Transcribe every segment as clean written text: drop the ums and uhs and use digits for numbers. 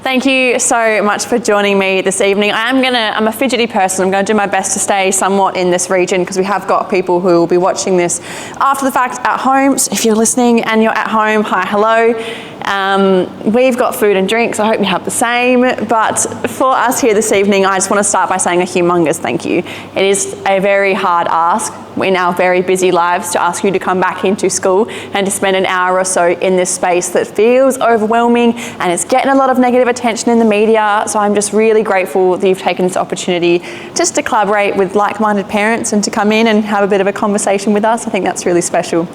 Thank you so much for joining me this evening. I'm a fidgety person. I'm going to do my best to stay somewhat in this region because we have got people who will be watching this after the fact at home. So if you're listening and you're at home, hi, hello. We've got food and drinks. I hope you have the same. But for us here this evening, I just want to start by saying a humongous thank you. It is a very hard ask in our very busy lives to ask you to come back into school and to spend an hour or so in this space that feels overwhelming and it's getting a lot of negative attention in the media. So I'm just really grateful that you've taken this opportunity just to collaborate with like-minded parents and to come in and have a bit of a conversation with us. I think that's really special.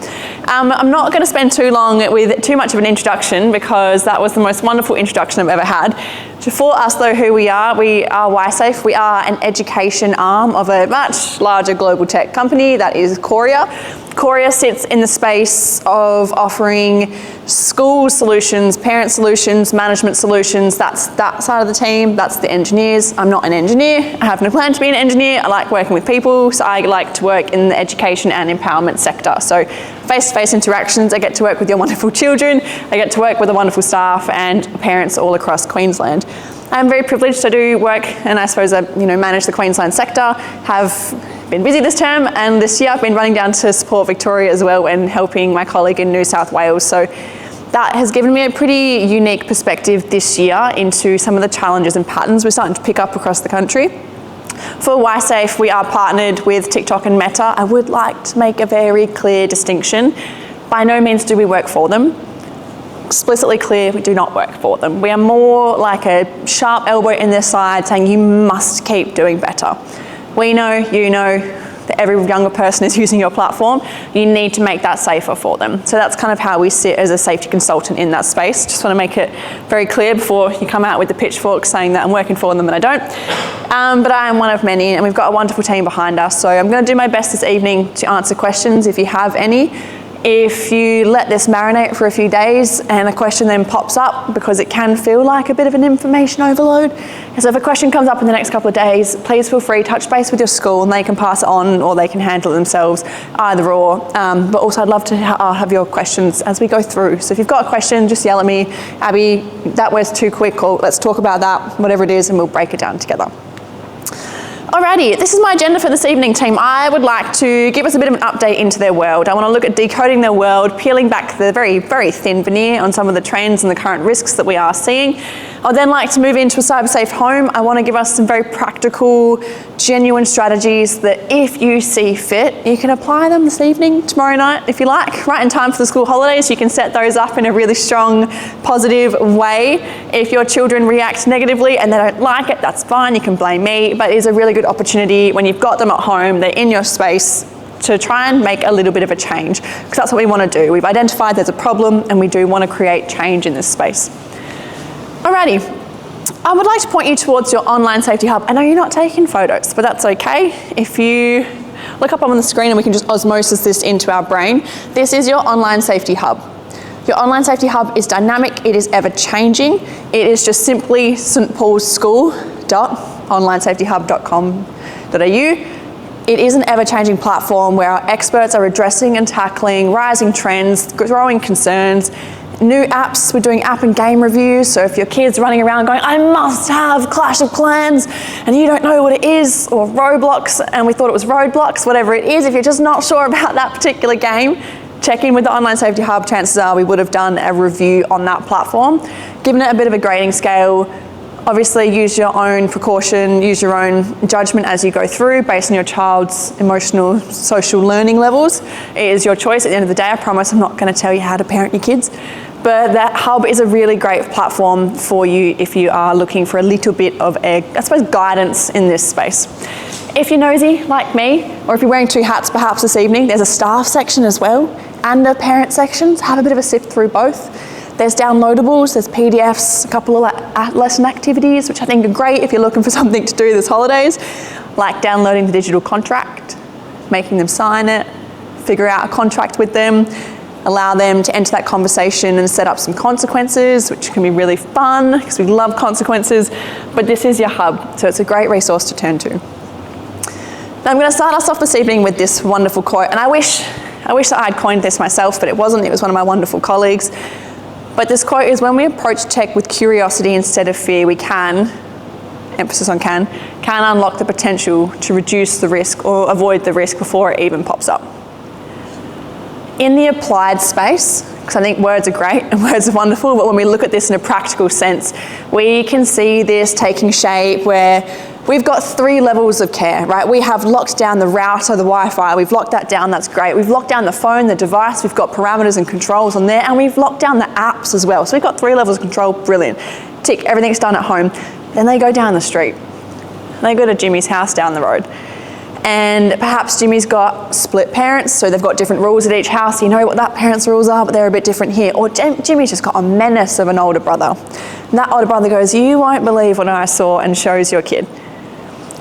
I'm not going to spend too long with too much of an introduction because that was the most wonderful introduction I've ever had. For us though, who we are YSafe. We are an education arm of a much larger global tech company that is Qoria. Qoria sits in the space of offering school solutions, parent solutions, management solutions. That's that side of the team. That's the engineers. I'm not an engineer. I have no plan to be an engineer. I like working with people, so I like to work in the education and empowerment sector. So face-to-face interactions, I get to work with your wonderful children. I get to work with the wonderful staff and parents all across Queensland. I'm very privileged. I do work, and I suppose I manage the Queensland sector, have been busy this term, and this year I've been running down to support Victoria as well and helping my colleague in New South Wales. So that has given me a pretty unique perspective this year into some of the challenges and patterns we're starting to pick up across the country. For YSafe, we are partnered with TikTok and Meta. I would like to make a very clear distinction. By no means do we work for them. Explicitly clear, we do not work for them. We are more like a sharp elbow in their side saying you must keep doing better. We know, you know, that every younger person is using your platform. You need to make that safer for them. So that's kind of how we sit as a safety consultant in that space. Just want to make it very clear before you come out with the pitchfork saying that I'm working for them and I don't. But I am one of many, and we've got a wonderful team behind us. So I'm going to do my best this evening to answer questions if you have any. If you let this marinate for a few days and a question then pops up, because it can feel like a bit of an information overload. So if a question comes up in the next couple of days, please feel free to touch base with your school and they can pass it on or they can handle it themselves, either or. But also I'd love to have your questions as we go through. So if you've got a question, just yell at me, Abby, that was too quick, or let's talk about that, whatever it is, and we'll break it down together. Alrighty, this is my agenda for this evening, team. I would like to give us a bit of an update into their world. I want to look at decoding their world, peeling back the very, very thin veneer on some of the trends and the current risks that we are seeing. I'd then like to move into a cyber-safe home. I want to give us some very practical, genuine strategies that if you see fit, you can apply them this evening, tomorrow night, if you like, right in time for the school holidays. You can set those up in a really strong, positive way. If your children react negatively and they don't like it, that's fine, you can blame me, but it is a really good opportunity when you've got them at home, they're in your space, to try and make a little bit of a change, because that's what we want to do. We've identified there's a problem and we do want to create change in this space. Alrighty, I would like to point you towards your online safety hub. I know you're not taking photos, but that's okay. If you look up on the screen and we can just osmosis this into our brain, this is your online safety hub. Your online safety hub is dynamic, it is ever changing. It is just simply stpaulschool.onlinesafetyhub.com.au. It is an ever-changing platform where our experts are addressing and tackling rising trends, growing concerns, new apps. We're doing app and game reviews, so if your kid's running around going, I must have Clash of Clans, and you don't know what it is, or Roblox, and we thought it was Roadblocks, whatever it is, if you're just not sure about that particular game, check in with the Online Safety Hub. Chances are we would have done a review on that platform, given it a bit of a grading scale. Obviously use your own precaution, use your own judgment as you go through based on your child's emotional, social learning levels. It is your choice at the end of the day. I promise I'm not going to tell you how to parent your kids. But that hub is a really great platform for you if you are looking for a little bit of guidance in this space. If you're nosy like me, or if you're wearing two hats perhaps this evening, there's a staff section as well and a parent section. So have a bit of a sift through both. There's downloadables, there's PDFs, a couple of lesson activities, which I think are great if you're looking for something to do this holidays, like downloading the digital contract, making them sign it, figure out a contract with them, allow them to enter that conversation and set up some consequences, which can be really fun because we love consequences, but this is your hub, so it's a great resource to turn to. Now I'm going to start us off this evening with this wonderful quote, and I wish that I had coined this myself, but it wasn't. It was one of my wonderful colleagues. But this quote is, when we approach tech with curiosity instead of fear, we can, emphasis on can unlock the potential to reduce the risk or avoid the risk before it even pops up. In the applied space, because I think words are great and words are wonderful, but when we look at this in a practical sense, we can see this taking shape where we've got 3 levels of care, right? We have locked down the router, the Wi-Fi, we've locked that down, that's great. We've locked down the phone, the device, we've got parameters and controls on there, and we've locked down the apps as well. So we've got 3 levels of control, brilliant. Tick, everything's done at home. Then they go down the street. They go to Jimmy's house down the road. And perhaps Jimmy's got split parents, so they've got different rules at each house. You know what that parent's rules are, but they're a bit different here. Or Jimmy's just got a menace of an older brother. And that older brother goes, you won't believe what I saw, and shows your kid.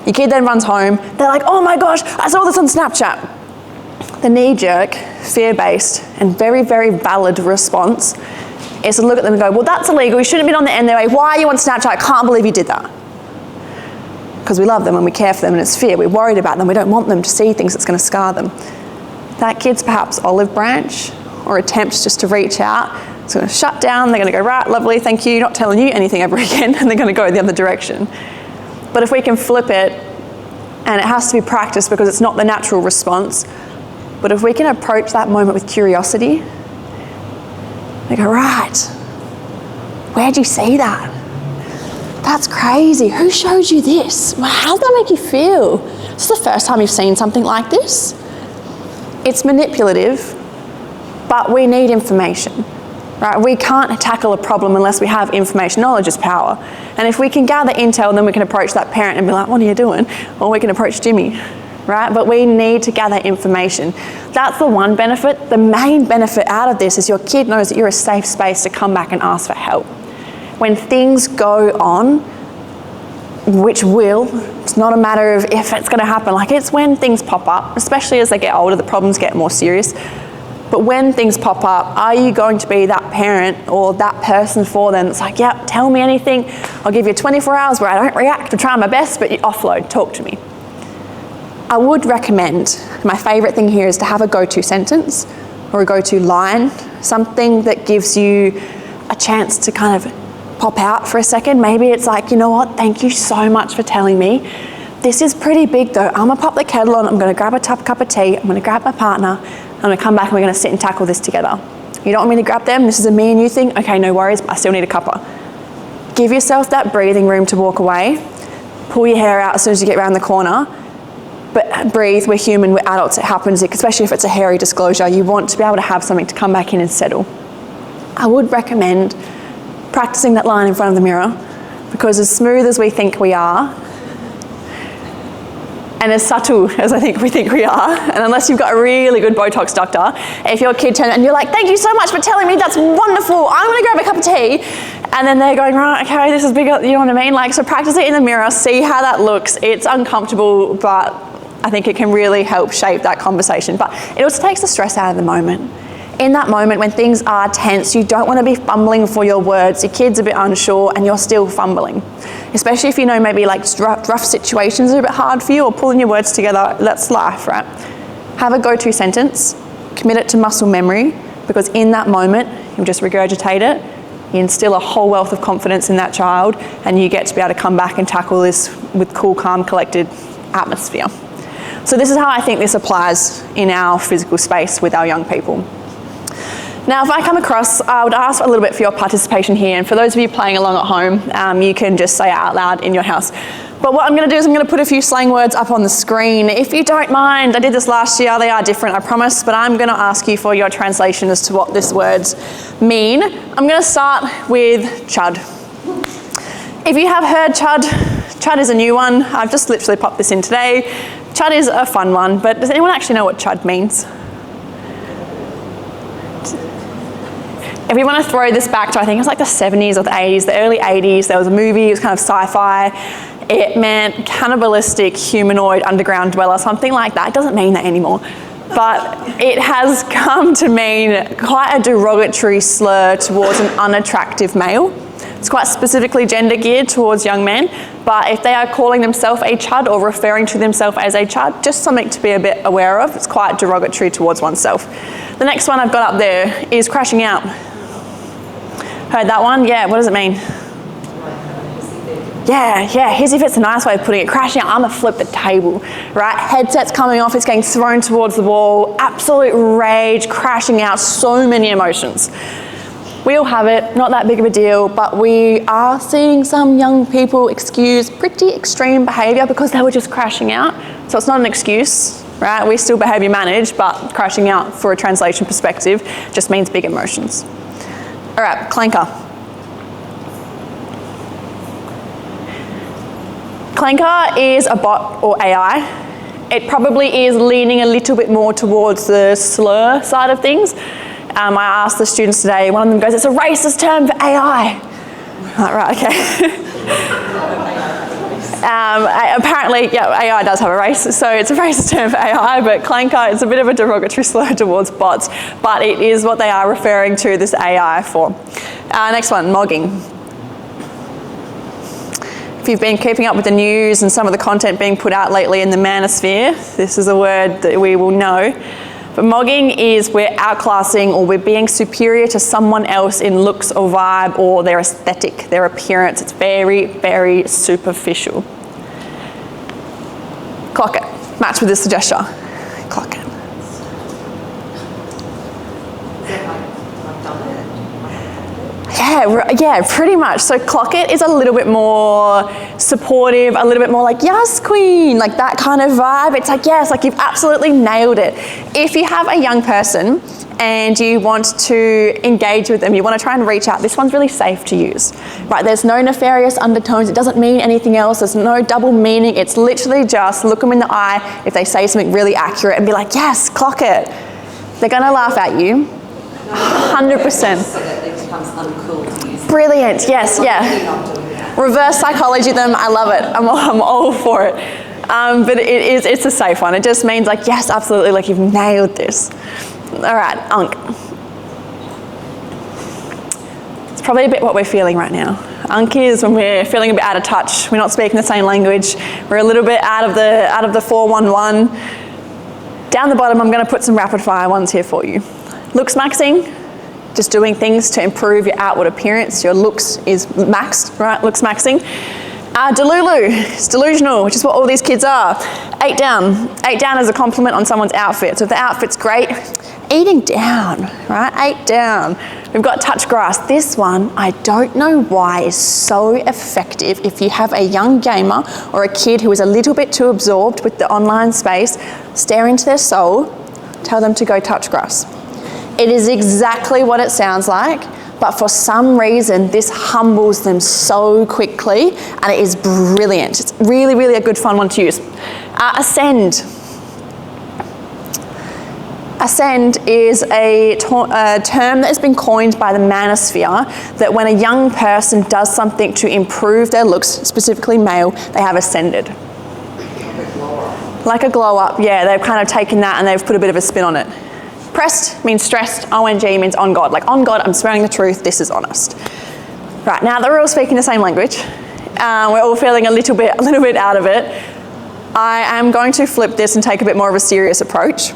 Your kid then runs home. They're like, oh my gosh, I saw this on Snapchat. The knee-jerk, fear-based, and very, very valid response is to look at them and go, well, that's illegal. You shouldn't have been on the end there. Why are you on Snapchat? I can't believe you did that. Because we love them and we care for them and it's fear. We're worried about them. We don't want them to see things that's going to scar them. That kid's perhaps olive branch or attempts just to reach out. It's going to shut down. They're going to go, right, lovely, thank you, not telling you anything ever again, and they're going to go the other direction. But if we can flip it, and it has to be practiced because it's not the natural response, but if we can approach that moment with curiosity, they go, right, where'd you see that? That's crazy. Who showed you this? How did that make you feel? This is the first time you've seen something like this? It's manipulative, but we need information, right? We can't tackle a problem unless we have information. Knowledge is power. And if we can gather intel, then we can approach that parent and be like, what are you doing? Or we can approach Jimmy, right? But we need to gather information. That's the one benefit. The main benefit out of this is your kid knows that you're a safe space to come back and ask for help. When things go on, which will, it's not a matter of if it's going to happen, like it's when things pop up, especially as they get older, the problems get more serious. But when things pop up, are you going to be that parent or that person for them that's like, yeah, tell me anything, I'll give you 24 hours where I don't react, I'm trying my best, but you offload, talk to me. I would recommend, my favourite thing here is to have a go-to sentence or a go-to line, something that gives you a chance to kind of pop out for a second. Maybe it's like, you know what, thank you so much for telling me. This is pretty big though. I'm gonna pop the kettle on, I'm gonna grab a cup of tea, I'm gonna grab my partner, I'm gonna come back and we're gonna sit and tackle this together. You don't want me to grab them? This is a me and you thing? Okay, no worries, but I still need a cuppa. Give yourself that breathing room to walk away. Pull your hair out as soon as you get around the corner. But breathe, we're human, we're adults, it happens, especially if it's a hairy disclosure. You want to be able to have something to come back in and settle. I would recommend practicing that line in front of the mirror, because as smooth as we think we are, and as subtle as I think we are, and unless you've got a really good Botox doctor, if your kid turns and you're like, thank you so much for telling me, that's wonderful, I'm gonna grab a cup of tea, and then they're going, right, okay, this is bigger, you know what I mean? Like, so practice it in the mirror, see how that looks. It's uncomfortable, but I think it can really help shape that conversation. But it also takes the stress out of the moment. In that moment when things are tense, you don't want to be fumbling for your words. Your kid's a bit unsure and you're still fumbling. Especially if you know maybe like rough situations are a bit hard for you, or pulling your words together, that's life, right? Have a go-to sentence, commit it to muscle memory, because in that moment, you'll just regurgitate it, you instill a whole wealth of confidence in that child, and you get to be able to come back and tackle this with cool, calm, collected atmosphere. So this is how I think this applies in our physical space with our young people. Now, if I come across, I would ask a little bit for your participation here, and for those of you playing along at home, you can just say it out loud in your house. But what I'm going to do is I'm going to put a few slang words up on the screen. If you don't mind, I did this last year, they are different, I promise, but I'm going to ask you for your translation as to what these words mean. I'm going to start with chud. If you have heard chud, chud is a new one. I've just literally popped this in today. Chud is a fun one, but does anyone actually know what chud means? If we want to throw this back to, I think it was like the 70s or the 80s, the early 80s, there was a movie, it was kind of sci-fi. It meant cannibalistic humanoid underground dweller, something like that. It doesn't mean that anymore. But it has come to mean quite a derogatory slur towards an unattractive male. It's quite specifically gender geared towards young men, but if they are calling themselves a chud or referring to themselves as a chud, just something to be a bit aware of. It's quite derogatory towards oneself. The next one I've got up there is crashing out. Heard that one? Yeah, what does it mean? Yeah, hissy fit's a nice way of putting it. Crashing out, I'm gonna flip the table, right? Headset's coming off, it's getting thrown towards the wall, absolute rage, crashing out, so many emotions. We all have it, not that big of a deal, but we are seeing some young people excuse pretty extreme behaviour because they were just crashing out. So it's not an excuse, right? We still behaviour manage, but crashing out for a translation perspective just means big emotions. All right, clanker. Clanker is a bot or AI. It probably is leaning a little bit more towards the slur side of things. I asked the students today, one of them goes, it's a racist term for AI. Right, okay. Apparently, yeah, AI does have a race, so it's a racist term for AI, but clanker is a bit of a derogatory slur towards bots, but it is what they are referring to this AI for. Next one, mogging. If you've been keeping up with the news and some of the content being put out lately in the manosphere, this is a word that we will know. But mogging is we're outclassing or we're being superior to someone else in looks or vibe or their aesthetic, their appearance. It's very, very superficial. Clock it. Match with this gesture. Clock it. Yeah, pretty much. So clock it is a little bit more supportive, a little bit more like, yes, queen, like that kind of vibe. It's like, yes, like you've absolutely nailed it. If you have a young person and you want to engage with them, you want to try and reach out, this one's really safe to use, right? There's no nefarious undertones. It doesn't mean anything else. There's no double meaning. It's literally just look them in the eye if they say something really accurate and be like, yes, clock it. They're going to laugh at you, 100%. Brilliant, yes, yeah. Reverse psychology them, I love it. I'm all for it. But it's a safe one. It just means like, yes, absolutely, like you've nailed this. All right, unk. It's probably a bit what we're feeling right now. Unk is when we're feeling a bit out of touch. We're not speaking the same language. We're a little bit out of the 411. Down the bottom, I'm going to put some rapid fire ones here for you. Looks maxing. Just doing things to improve your outward appearance. Your looks is maxed, right? Looks maxing. Delulu, it's delusional, which is what all these kids are. 8 down. 8 down is a compliment on someone's outfit. So if the outfit's great, eating down, right? 8 down. We've got touch grass. This one, I don't know why, is so effective. If you have a young gamer or a kid who is a little bit too absorbed with the online space, stare into their soul, tell them to go touch grass. It is exactly what it sounds like, but for some reason, this humbles them so quickly, and it is brilliant. It's really, really a good fun one to use. Ascend. Ascend is a term that has been coined by the manosphere, that when a young person does something to improve their looks, specifically male, they have ascended. Like a glow up, yeah, they've kind of taken that and they've put a bit of a spin on it. Pressed means stressed, ONG means on God. Like on God, I'm swearing the truth, this is honest. Right, now that we're all speaking the same language, we're all feeling a little bit out of it, I am going to flip this and take a bit more of a serious approach.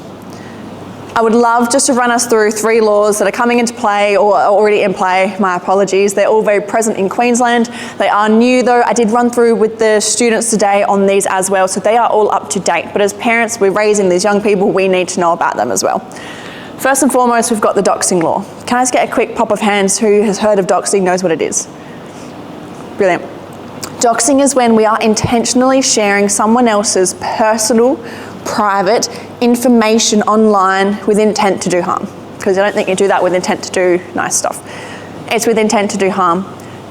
I would love just to run us through 3 laws that are coming into play or are already in play. My apologies. They're all very present in Queensland. They are new though. I did run through with the students today on these as well, so they are all up to date. But as parents, we're raising these young people, we need to know about them as well. First and foremost, we've got the doxing law. Can I just get a quick pop of hands who has heard of doxing, knows what it is? Brilliant. Doxing is when we are intentionally sharing someone else's personal, private information online with intent to do harm. Because I don't think you do that with intent to do nice stuff. It's with intent to do harm.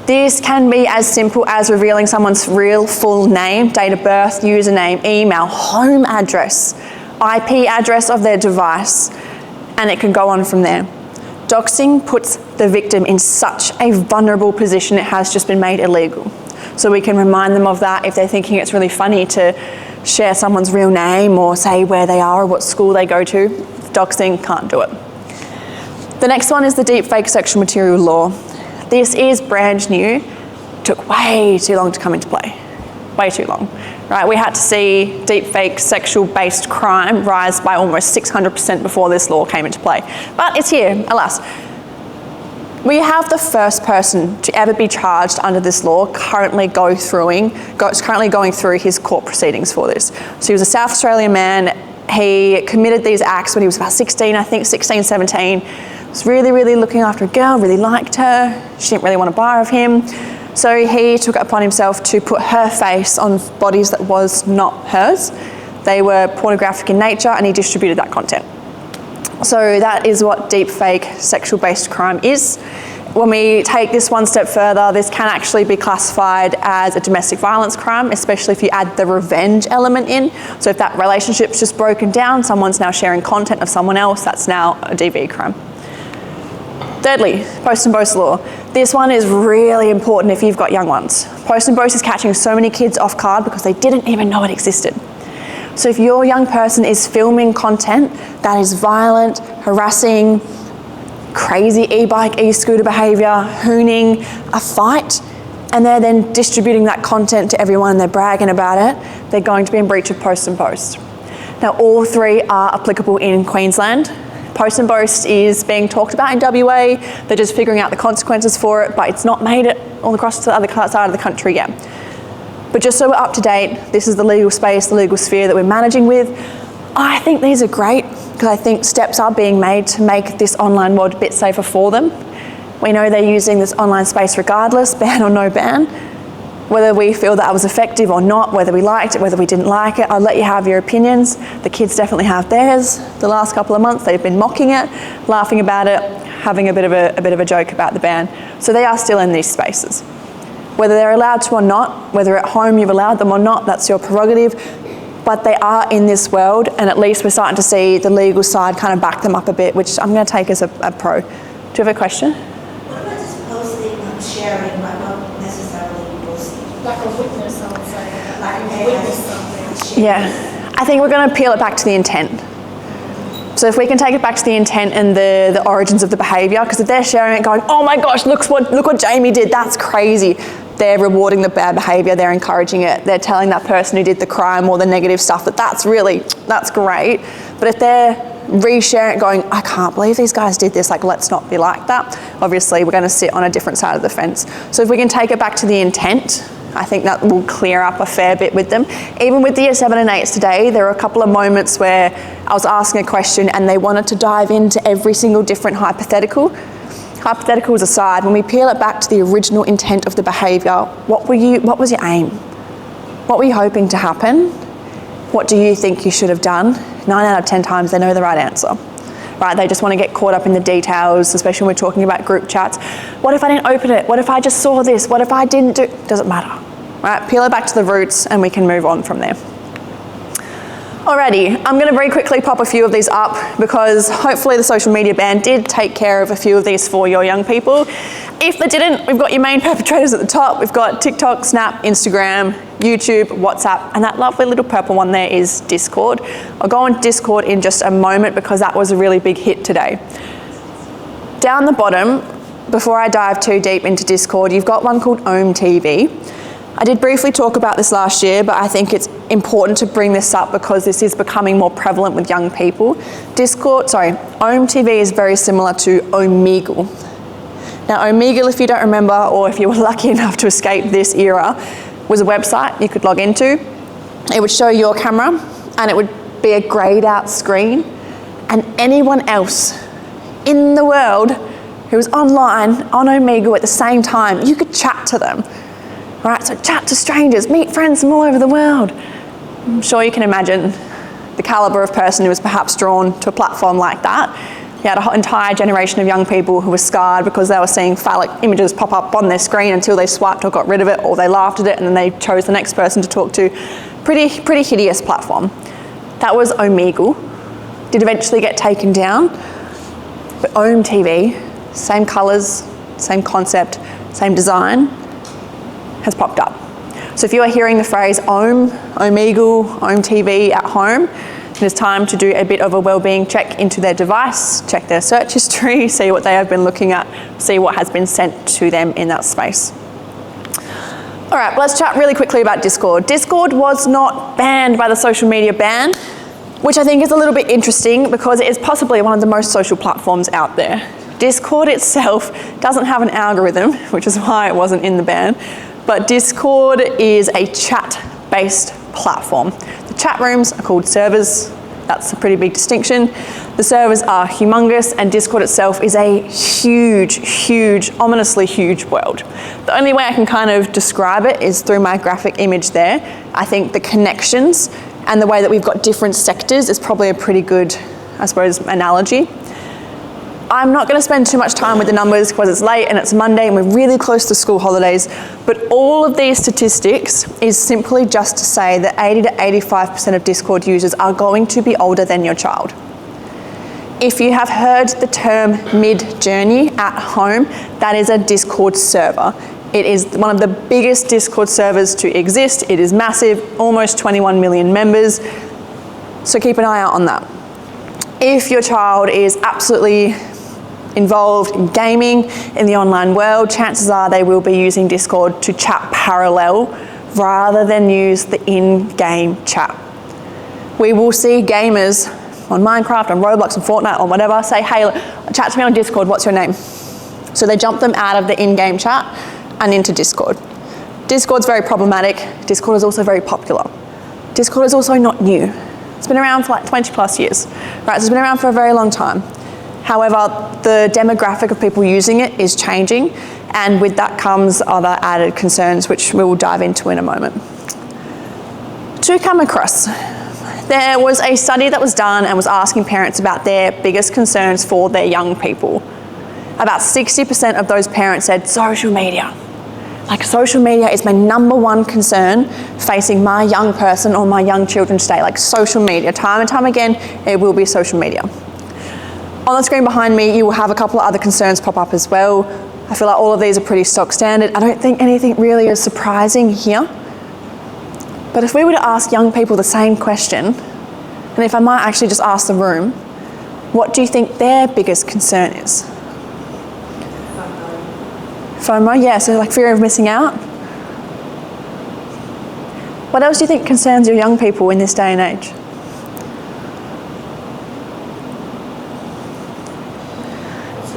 This can be as simple as revealing someone's real full name, date of birth, username, email, home address, IP address of their device, and it can go on from there. Doxing puts the victim in such a vulnerable position, it has just been made illegal. So we can remind them of that if they're thinking it's really funny to share someone's real name or say where they are or what school they go to. Doxing, can't do it. The next one is the deepfake sexual material law. This is brand new. Took way too long to come into play. Way too long. Right, we had to see deepfake sexual-based crime rise by almost 600% before this law came into play. But it's here, alas. We have the first person to ever be charged under this law currently going through his court proceedings for this. So he was a South Australian man. He committed these acts when he was about 16, I think 16, 17. Was really, really looking after a girl, really liked her. She didn't really want to buy of him. So he took it upon himself to put her face on bodies that was not hers. They were pornographic in nature, and he distributed that content. So that is what deepfake sexual-based crime is. When we take this one step further, this can actually be classified as a domestic violence crime, especially if you add the revenge element in. So if that relationship's just broken down, someone's now sharing content of someone else, that's now a DV crime. Thirdly, post and boast law. This one is really important if you've got young ones. Post and boast is catching so many kids off guard because they didn't even know it existed. So if your young person is filming content that is violent, harassing, crazy e-bike, e-scooter behaviour, hooning, a fight, and they're then distributing that content to everyone and they're bragging about it, they're going to be in breach of post and boast. Now, all three are applicable in Queensland. Post and boast is being talked about in WA. They're just figuring out the consequences for it, but it's not made it all across to the other side of the country yet. But just so we're up to date, this is the legal space, the legal sphere that we're managing with. I think these are great because I think steps are being made to make this online world a bit safer for them. We know they're using this online space regardless, ban or no ban. Whether we feel that was effective or not, whether we liked it, whether we didn't like it, I'll let you have your opinions. The kids definitely have theirs. The last couple of months they've been mocking it, laughing about it, having a bit of a joke about the ban. So they are still in these spaces. Whether they're allowed to or not, whether at home you've allowed them or not, that's your prerogative. But they are in this world, and at least we're starting to see the legal side kind of back them up a bit, which I'm going to take as a pro. Do you have a question? What about just posting, not sharing, but not necessarily posting? Like a witness, I would say. Like a witness something. Yeah, I think we're going to peel it back to the intent. So if we can take it back to the intent and the origins of the behaviour, because if they're sharing it going, oh my gosh, look what Jamie did, that's crazy. They're rewarding the bad behaviour, they're encouraging it, they're telling that person who did the crime or the negative stuff that's great. But if they're resharing it going, I can't believe these guys did this, like let's not be like that, obviously we're going to sit on a different side of the fence. So if we can take it back to the intent, I think that will clear up a fair bit with them. Even with the year 7 and 8s today, there were a couple of moments where I was asking a question and they wanted to dive into every single different hypothetical. Hypotheticals aside, when we peel it back to the original intent of the behaviour, what was your aim? What were you hoping to happen? What do you think you should have done? 9 out of 10 times they know the right answer. Right, they just want to get caught up in the details, especially when we're talking about group chats. What if I didn't open it? What if I just saw this? What if I didn't do? Doesn't matter. Right, peel it back to the roots and we can move on from there. Alrighty, I'm going to very quickly pop a few of these up because hopefully the social media ban did take care of a few of these for your young people. If they didn't, we've got your main perpetrators at the top. We've got TikTok, Snap, Instagram, YouTube, WhatsApp, and that lovely little purple one there is Discord. I'll go on Discord in just a moment because that was a really big hit today. Down the bottom, before I dive too deep into Discord, you've got one called Ohm TV. I did briefly talk about this last year, but I think it's important to bring this up because this is becoming more prevalent with young people. Ohm TV is very similar to Omegle. Now, Omegle, if you don't remember, or if you were lucky enough to escape this era, was a website you could log into. It would show your camera, and it would be a greyed out screen, and anyone else in the world who was online on Omegle at the same time, you could chat to them. Right, so chat to strangers, meet friends from all over the world. I'm sure you can imagine the calibre of person who was perhaps drawn to a platform like that. You had an entire generation of young people who were scarred because they were seeing phallic images pop up on their screen until they swiped or got rid of it, or they laughed at it and then they chose the next person to talk to. Pretty hideous platform. That was Omegle. Did eventually get taken down. But Ohm TV, same colours, same concept, same design, has popped up. So if you are hearing the phrase Ohm, Omegle, Ohm TV at home, it is time to do a bit of a wellbeing check into their device, check their search history, see what they have been looking at, see what has been sent to them in that space. All right, let's chat really quickly about Discord. Discord was not banned by the social media ban, which I think is a little bit interesting because it is possibly one of the most social platforms out there. Discord itself doesn't have an algorithm, which is why it wasn't in the ban, but Discord is a chat-based platform. The chat rooms are called servers. That's a pretty big distinction. The servers are humongous, and Discord itself is a huge, ominously huge world. The only way I can kind of describe it is through my graphic image there. I think the connections and the way that we've got different sectors is probably a pretty good, I suppose, analogy. I'm not going to spend too much time with the numbers because it's late and it's Monday and we're really close to school holidays, but all of these statistics is simply just to say that 80 to 85% of Discord users are going to be older than your child. If you have heard the term mid-journey at home, that is a Discord server. It is one of the biggest Discord servers to exist. It is massive, almost 21 million members, so keep an eye out on that. If your child is absolutely involved in gaming in the online world, chances are they will be using Discord to chat parallel rather than use the in-game chat. We will see gamers on Minecraft, on Roblox, on Fortnite, or whatever, say, hey, chat to me on Discord, what's your name? So they jump them out of the in-game chat and into Discord. Discord's very problematic. Discord is also very popular. Discord is also not new. It's been around for like 20 plus years, right? So it's been around for a very long time. However, the demographic of people using it is changing, and with that comes other added concerns, which we will dive into in a moment. To come across, there was a study that was done and was asking parents about their biggest concerns for their young people. About 60% of those parents said social media. Like, social media is my number one concern facing my young person or my young children today. Like, social media, time and time again, it will be social media. On the screen behind me, you will have a couple of other concerns pop up as well. I feel like all of these are pretty stock standard. I don't think anything really is surprising here. But if we were to ask young people the same question, and if I might actually just ask the room, what do you think their biggest concern is? FOMO, yeah, so like fear of missing out. What else do you think concerns your young people in this day and age?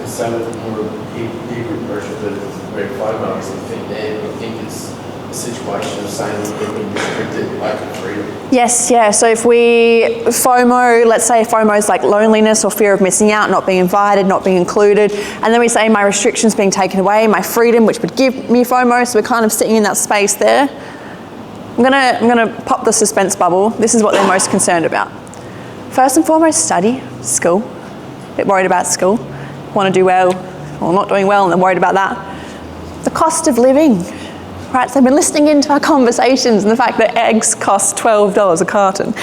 Some of the more deeper pressure that Greg FOMO is the thing there. I think it's a situation of saying that we've been restricted lack of freedom. Yes, yeah. So if we FOMO, let's say FOMO is like loneliness or fear of missing out, not being invited, not being included, and then we say my restrictions being taken away, my freedom, which would give me FOMO. So we're kind of sitting in that space there. I'm gonna pop the suspense bubble. This is what they're most concerned about. First and foremost, study, school. A bit worried about school. Want to do well or not doing well, and they're worried about that. The cost of living, right? So they've been listening into our conversations and the fact that eggs cost $12 a carton.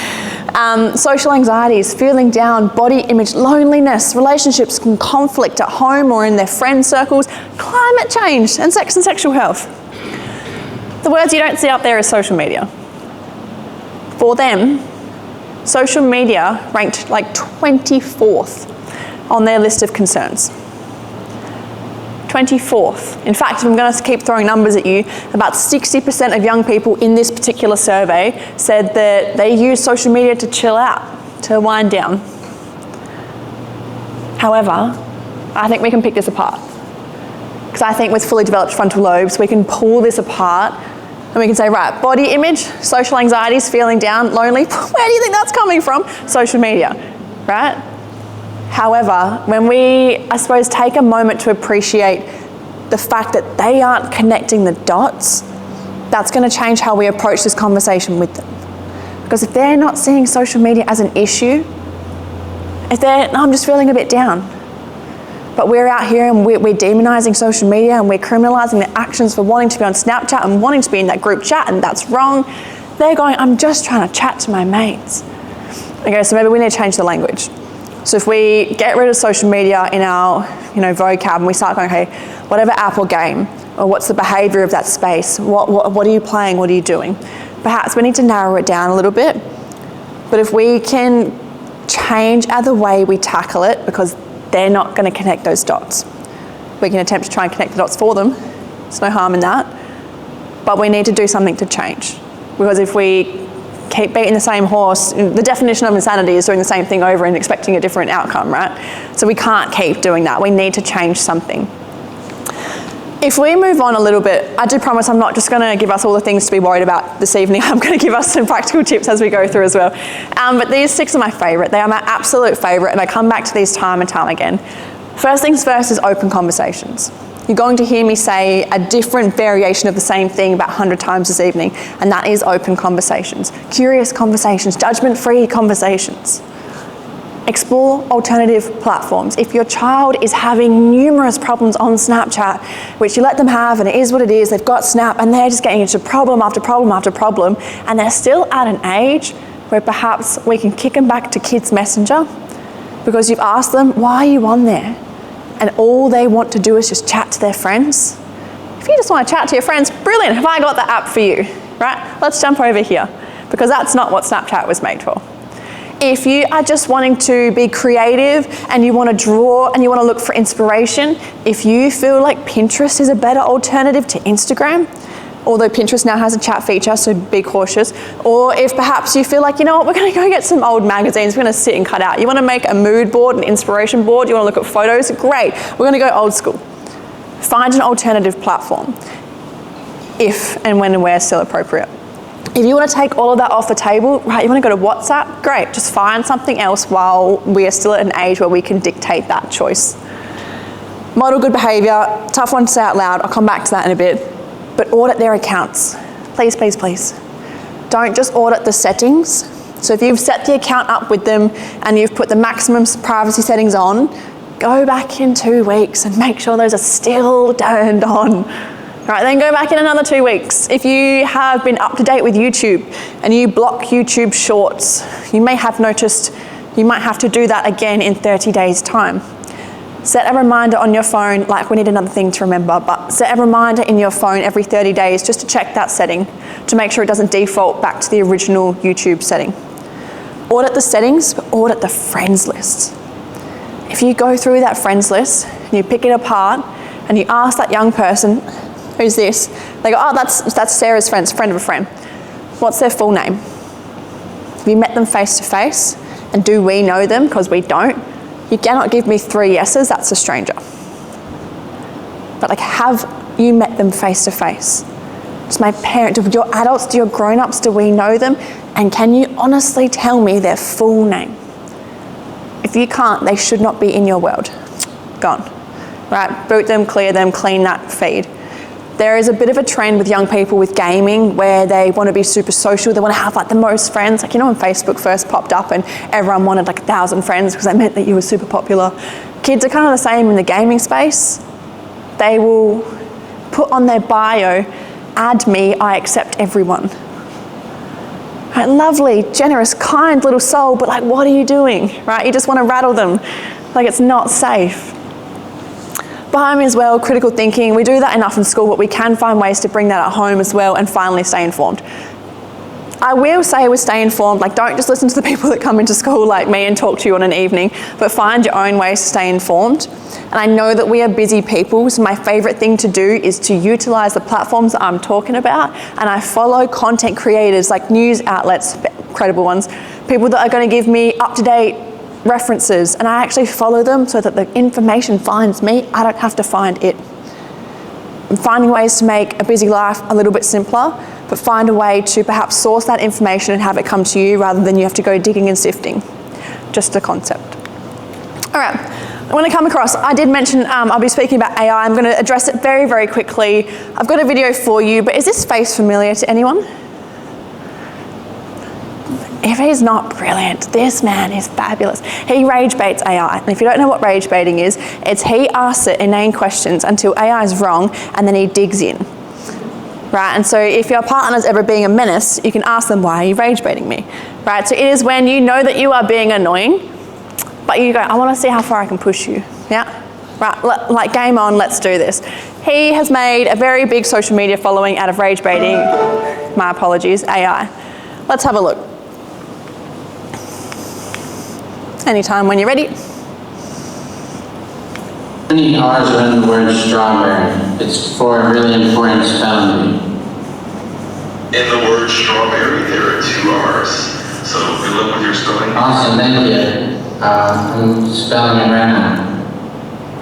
Social anxieties, feeling down, body image, loneliness, relationships and conflict at home or in their friend circles, climate change, and sex and sexual health. The words you don't see up there is social media. For them, social media ranked like 24th on their list of concerns. 24th. In fact, if I'm going to keep throwing numbers at you, about 60% of young people in this particular survey said that they use social media to chill out, to wind down. However, I think we can pick this apart. Because I think with fully developed frontal lobes, we can pull this apart and we can say, right, body image, social anxieties, feeling down, lonely, where do you think that's coming from? Social media, right? However, when we, I suppose, take a moment to appreciate the fact that they aren't connecting the dots, that's going to change how we approach this conversation with them. Because if they're not seeing social media as an issue, if they're, no, I'm just feeling a bit down, but we're out here and we're demonizing social media and we're criminalizing their actions for wanting to be on Snapchat and wanting to be in that group chat, and that's wrong, they're going, I'm just trying to chat to my mates. Okay, so maybe we need to change the language. So if we get rid of social media in our, vocab, and we start going, okay, whatever app or game, or what's the behaviour of that space? What are you playing? What are you doing? Perhaps we need to narrow it down a little bit. But if we can change the way we tackle it, because they're not going to connect those dots, we can attempt to try and connect the dots for them. There's no harm in that. But we need to do something to change. Because if we keep beating the same horse. The definition of insanity is doing the same thing over and expecting a different outcome, right? So we can't keep doing that. We need to change something. If we move on a little bit, I do promise I'm not just going to give us all the things to be worried about this evening. I'm going to give us some practical tips as we go through as well. But these 6 are my favourite. They are my absolute favourite, and I come back to these time and time again. First things first is open conversations. You're going to hear me say a different variation of the same thing about 100 times this evening, and that is open conversations. Curious conversations, judgment-free conversations. Explore alternative platforms. If your child is having numerous problems on Snapchat, which you let them have, and it is what it is, they've got Snap, and they're just getting into problem after problem after problem, and they're still at an age where perhaps we can kick them back to Kids Messenger because you've asked them, why are you on there? And all they want to do is just chat to their friends. If you just want to chat to your friends, brilliant, have I got the app for you, right? Let's jump over here, because that's not what Snapchat was made for. If you are just wanting to be creative and you want to draw and you want to look for inspiration, if you feel like Pinterest is a better alternative to Instagram, although Pinterest now has a chat feature, so be cautious. Or if perhaps you feel like, you know what, we're going to go get some old magazines, we're going to sit and cut out. You want to make a mood board, an inspiration board, you want to look at photos, great. We're going to go old school. Find an alternative platform, if and when and where still appropriate. If you want to take all of that off the table, right, you want to go to WhatsApp, great. Just find something else while we are still at an age where we can dictate that choice. Model good behaviour, tough one to say out loud, I'll come back to that in a bit. But audit their accounts. Please, please, please. Don't just audit the settings. So if you've set the account up with them and you've put the maximum privacy settings on, go back in 2 weeks and make sure those are still turned on. Right, then go back in another 2 weeks. If you have been up to date with YouTube and you block YouTube shorts, you may have noticed you might have to do that again in 30 days' time. Set a reminder on your phone, like we need another thing to remember, but set a reminder in your phone every 30 days just to check that setting, to make sure it doesn't default back to the original YouTube setting. Audit the settings, but audit the friends list. If you go through that friends list and you pick it apart and you ask that young person, who's this? They go, oh, that's Sarah's friend of a friend. What's their full name? Have you met them face to face? And do we know them? Because we don't. You cannot give me 3 yeses, that's a stranger. But like, have you met them face to face? Does my parent, do your adults, do your grown-ups, do we know them? And can you honestly tell me their full name? If you can't, they should not be in your world. Gone. Right, boot them, clear them, clean that feed. There is a bit of a trend with young people with gaming where they want to be super social. They want to have like the most friends. Like, you know, when Facebook first popped up and everyone wanted like 1,000 friends because that meant that you were super popular. Kids are kind of the same in the gaming space. They will put on their bio, add me, I accept everyone. Right, lovely, generous, kind little soul, but like, what are you doing? Right, you just want to rattle them. Like, it's not safe. Behind me as well, critical thinking. We do that enough in school, but we can find ways to bring that at home as well, and finally stay informed. I will say with stay informed, like, don't just listen to the people that come into school like me and talk to you on an evening, but find your own ways to stay informed. And I know that we are busy people, so my favourite thing to do is to utilise the platforms that I'm talking about, and I follow content creators like news outlets, credible ones, people that are going to give me up-to-date references, and I actually follow them so that the information finds me. I don't have to find it. I'm finding ways to make a busy life a little bit simpler, but find a way to perhaps source that information and have it come to you rather than you have to go digging and sifting. Just a concept. All right, I want to come across, I did mention I'll be speaking about AI. I'm going to address it very, very quickly. I've got a video for you, but is this face familiar to anyone? If he's not brilliant, this man is fabulous. He rage baits AI. And if you don't know what rage baiting is, it's he asks it inane questions until AI is wrong, and then he digs in. Right, and so if your partner's ever being a menace, you can ask them, why are you rage baiting me? Right, so it is when you know that you are being annoying, but you go, I want to see how far I can push you. Yeah? Right, like game on, let's do this. He has made a very big social media following out of rage baiting, my apologies, AI. Let's have a look. Anytime when you're ready. Many R's are in the word strawberry. It's for a really important spelling bee. In the word strawberry, there are 2 R's. So good luck with your spelling. Awesome, thank you. I'm spelling it right now.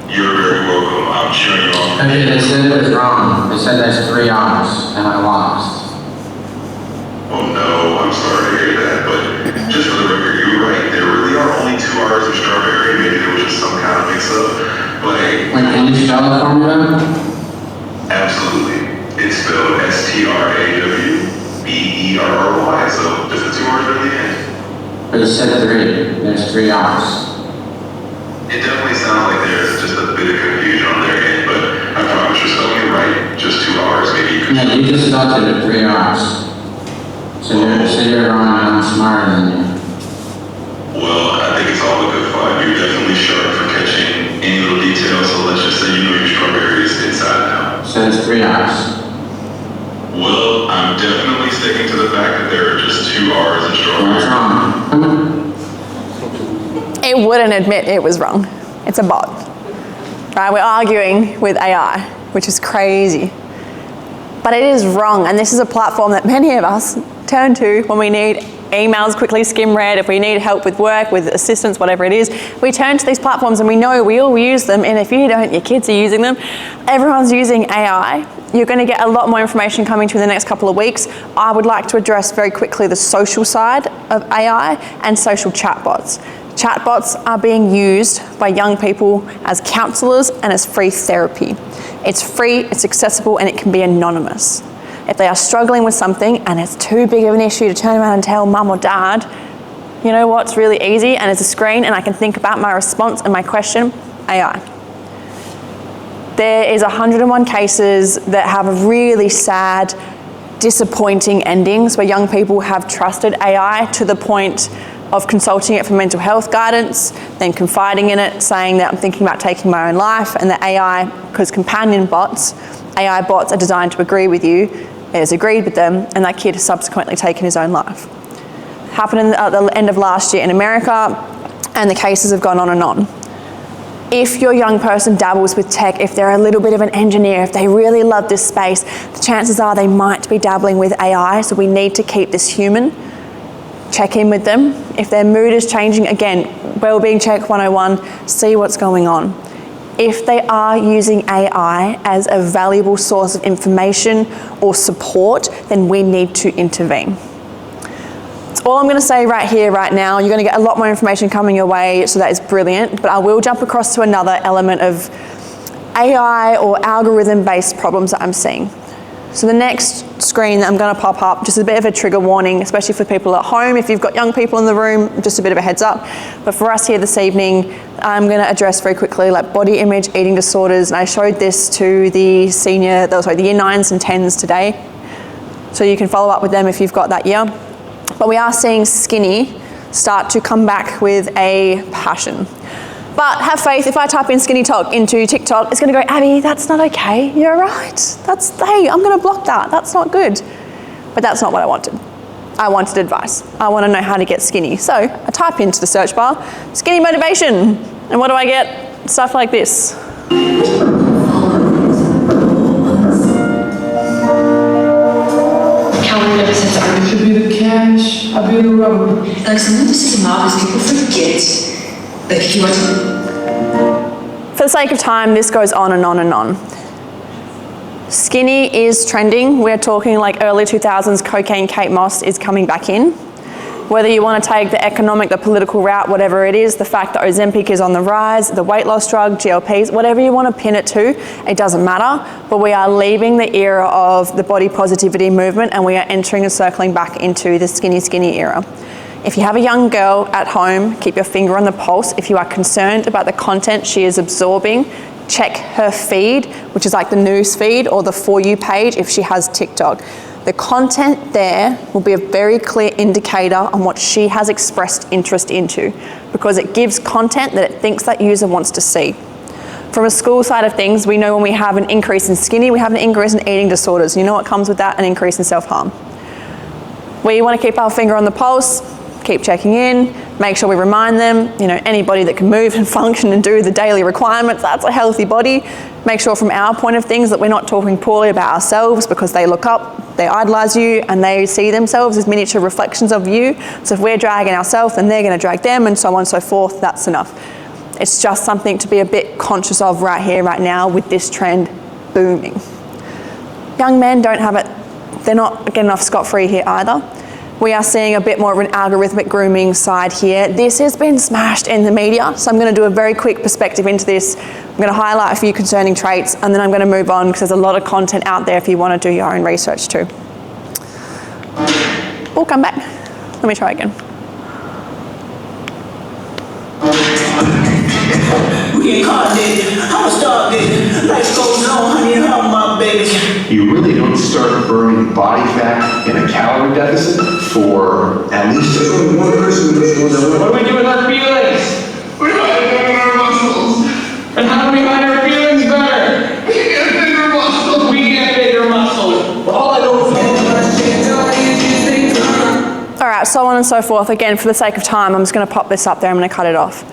You're very welcome. I'm cheering you on. Okay, they said it was wrong. They said there's 3 R's, and I lost. Oh no, I'm sorry to hear that, but just for the record, you were right. There really are only 2 R's of strawberry. Maybe there was just some kind of mix-up. But hey. Wait, can you spell it for me then? Absolutely. It's spelled STRAWBERRY, so just the 2 R's at the end. But you said 3. There's 3 R's. It definitely sounds like there's just a bit of confusion on their end, but I promise you're spelling it right. Just 2 R's, maybe you could. Yeah, you just spelled it with 3 R's. So you're wrong and I'm smarter than you. Well, I think it's all a good fight. You're definitely sharp for catching any little details, so let's just say you know your strawberry is inside now. So there's 3 R's. Well, I'm definitely sticking to the fact that there are just 2 R's in strawberry. What's wrong? It wouldn't admit it was wrong. It's a bot. Right? We're arguing with AI, which is crazy. But it is wrong, and this is a platform that many of us turn to when we need emails quickly skim read, if we need help with work, with assistance, whatever it is. We turn to these platforms and we know we all use them, and if you don't, your kids are using them. Everyone's using AI. You're going to get a lot more information coming to you in the next couple of weeks. I would like to address very quickly the social side of AI and social chatbots. Chatbots are being used by young people as counsellors and as free therapy. It's free, it's accessible, and it can be anonymous. If they are struggling with something and it's too big of an issue to turn around and tell mum or dad, you know what's really easy, and it's a screen and I can think about my response and my question, AI. There is 101 cases that have really sad, disappointing endings where young people have trusted AI to the point of consulting it for mental health guidance, then confiding in it, saying that I'm thinking about taking my own life, and that AI, because companion bots, AI bots are designed to agree with you, it has agreed with them, and that kid has subsequently taken his own life. Happened at the end of last year in America, and the cases have gone on and on. If your young person dabbles with tech, if they're a little bit of an engineer, if they really love this space, the chances are they might be dabbling with AI, so we need to keep this human. Check in with them. If their mood is changing, again, wellbeing check 101, see what's going on. If they are using AI as a valuable source of information or support, then we need to intervene. That's all I'm going to say right here, right now. You're going to get a lot more information coming your way, so that is brilliant. But I will jump across to another element of AI or algorithm-based problems that I'm seeing. So the next screen that I'm going to pop up, just a bit of a trigger warning, especially for people at home. If you've got young people in the room, just a bit of a heads up. But for us here this evening, I'm going to address very quickly like body image, eating disorders. And I showed this to the year 9s and 10s today. So you can follow up with them if you've got that year. But we are seeing skinny start to come back with a passion. But have faith, if I type in skinny talk into TikTok, it's going to go, Abby, that's not okay. You're right. Hey, I'm going to block that. That's not good. But that's not what I wanted. I wanted advice. I want to know how to get skinny. So I type into the search bar, skinny motivation. And what do I get? Stuff like this. It should be the cash, I'll be the rubber. Like something to say to Mark is people forget. Like if you want to... For the sake of time, this goes on and on and on. Skinny is trending. We're talking like early 2000s, cocaine Kate Moss is coming back in. Whether you want to take the economic, the political route, whatever it is, the fact that Ozempic is on the rise, the weight loss drug, GLPs, whatever you want to pin it to, it doesn't matter. But we are leaving the era of the body positivity movement and we are entering and circling back into the skinny era. If you have a young girl at home, keep your finger on the pulse. If you are concerned about the content she is absorbing, check her feed, which is like the news feed or the For You page if she has TikTok. The content there will be a very clear indicator on what she has expressed interest into because it gives content that it thinks that user wants to see. From a school side of things, we know when we have an increase in skinny, we have an increase in eating disorders. You know what comes with that? An increase in self-harm. We want to keep our finger on the pulse, keep checking in, make sure we remind them, anybody that can move and function and do the daily requirements, that's a healthy body. Make sure from our point of things that we're not talking poorly about ourselves, because they look up, they idolise you, and they see themselves as miniature reflections of you. So if we're dragging ourselves, then they're going to drag them, and so on and so forth. That's enough. It's just something to be a bit conscious of right here, right now, with this trend booming. Young men don't have it. They're not getting off scot-free here either. We are seeing a bit more of an algorithmic grooming side here. This has been smashed in the media, so I'm going to do a very quick perspective into this. I'm going to highlight a few concerning traits, and then I'm going to move on because there's a lot of content out there if you want to do your own research too. We'll come back. Let me try again. Reincarnated, I'm a stargazer. Life goes on, honey, and I'm my baby. You really don't start burning body fat in a calorie deficit for at least one person. What do we do with our feelings? We hide our muscles. And how do we hide our feelings better? We get bigger muscles. We get bigger muscles. All I know is All right, so on and so forth. Again, for the sake of time, I'm just going to pop this up there. I'm going to cut it off.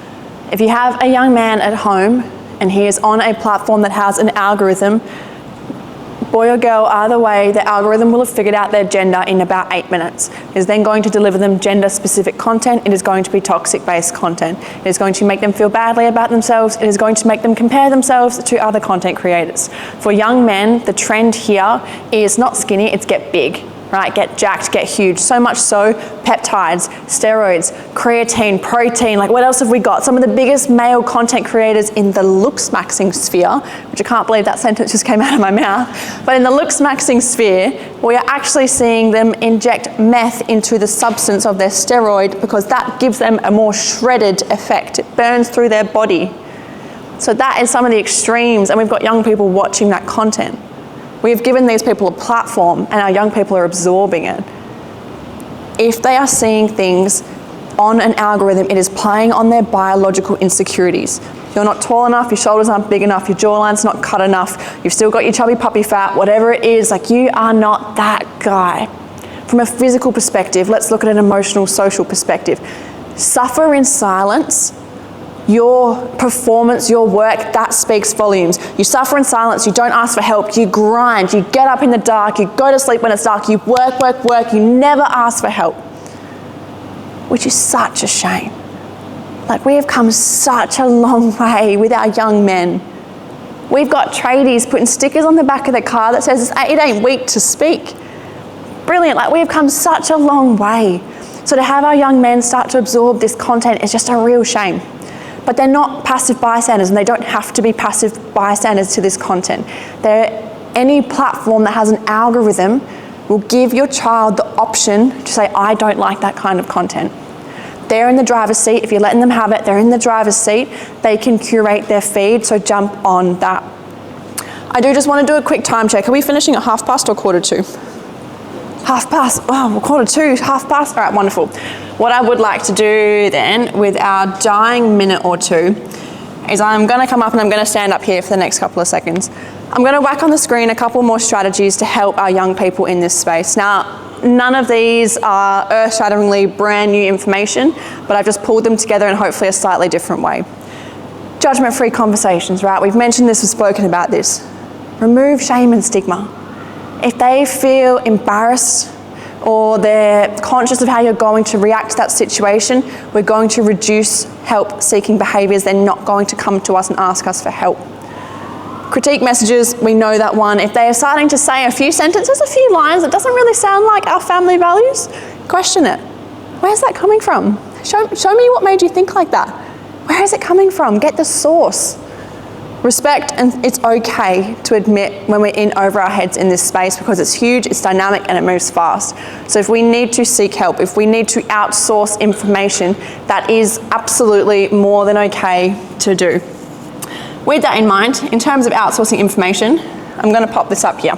If you have a young man at home and he is on a platform that has an algorithm, boy or girl, either way, the algorithm will have figured out their gender in about 8 minutes. It is then going to deliver them gender-specific content. It is going to be toxic-based content. It is going to make them feel badly about themselves. It is going to make them compare themselves to other content creators. For young men, the trend here is not skinny, it's get big. Right, get jacked, get huge. So much so, peptides, steroids, creatine, protein, like what else have we got? Some of the biggest male content creators in the looks-maxing sphere, which I can't believe that sentence just came out of my mouth, but in the looks-maxing sphere, we are actually seeing them inject meth into the substance of their steroid because that gives them a more shredded effect. It burns through their body. So that is some of the extremes, and we've got young people watching that content. We've given these people a platform and our young people are absorbing it. If they are seeing things on an algorithm, it is playing on their biological insecurities. You're not tall enough, your shoulders aren't big enough, your jawline's not cut enough, you've still got your chubby puppy fat, whatever it is, like you are not that guy. From a physical perspective, let's look at an emotional, social perspective. Suffer in silence. Your performance, your work, that speaks volumes. You suffer in silence, you don't ask for help, you grind, you get up in the dark, you go to sleep when it's dark, you work, work, work, you never ask for help. Which is such a shame. Like, we have come such a long way with our young men. We've got tradies putting stickers on the back of their car that says it ain't weak to speak. Brilliant, like we've come such a long way. So to have our young men start to absorb this content is just a real shame. But they're not passive bystanders, and they don't have to be passive bystanders to this content. Any platform that has an algorithm will give your child the option to say, I don't like that kind of content. They're in the driver's seat. If you're letting them have it, they're in the driver's seat. They can curate their feed, so jump on that. I do just want to do a quick time check. Are we finishing at 2:30 or 2:45? 2:30, oh, 2:45, 2:30, all right, wonderful. What I would like to do then with our dying minute or two is I'm gonna come up and I'm gonna stand up here for the next couple of seconds. I'm gonna whack on the screen a couple more strategies to help our young people in this space. Now, none of these are earth-shatteringly brand new information, but I've just pulled them together in hopefully a slightly different way. Judgment-free conversations, right? We've mentioned this, we've spoken about this. Remove shame and stigma. If they feel embarrassed or they're conscious of how you're going to react to that situation, we're going to reduce help-seeking behaviours. They're not going to come to us and ask us for help. Critique messages, we know that one. If they are starting to say a few sentences, a few lines that doesn't really sound like our family values, question it. Where's that coming from? Show me what made you think like that. Where is it coming from? Get the source. Respect, and it's okay to admit when we're in over our heads in this space because it's huge, it's dynamic, and it moves fast. So if we need to seek help, if we need to outsource information, that is absolutely more than okay to do. With that in mind, in terms of outsourcing information, I'm going to pop this up here.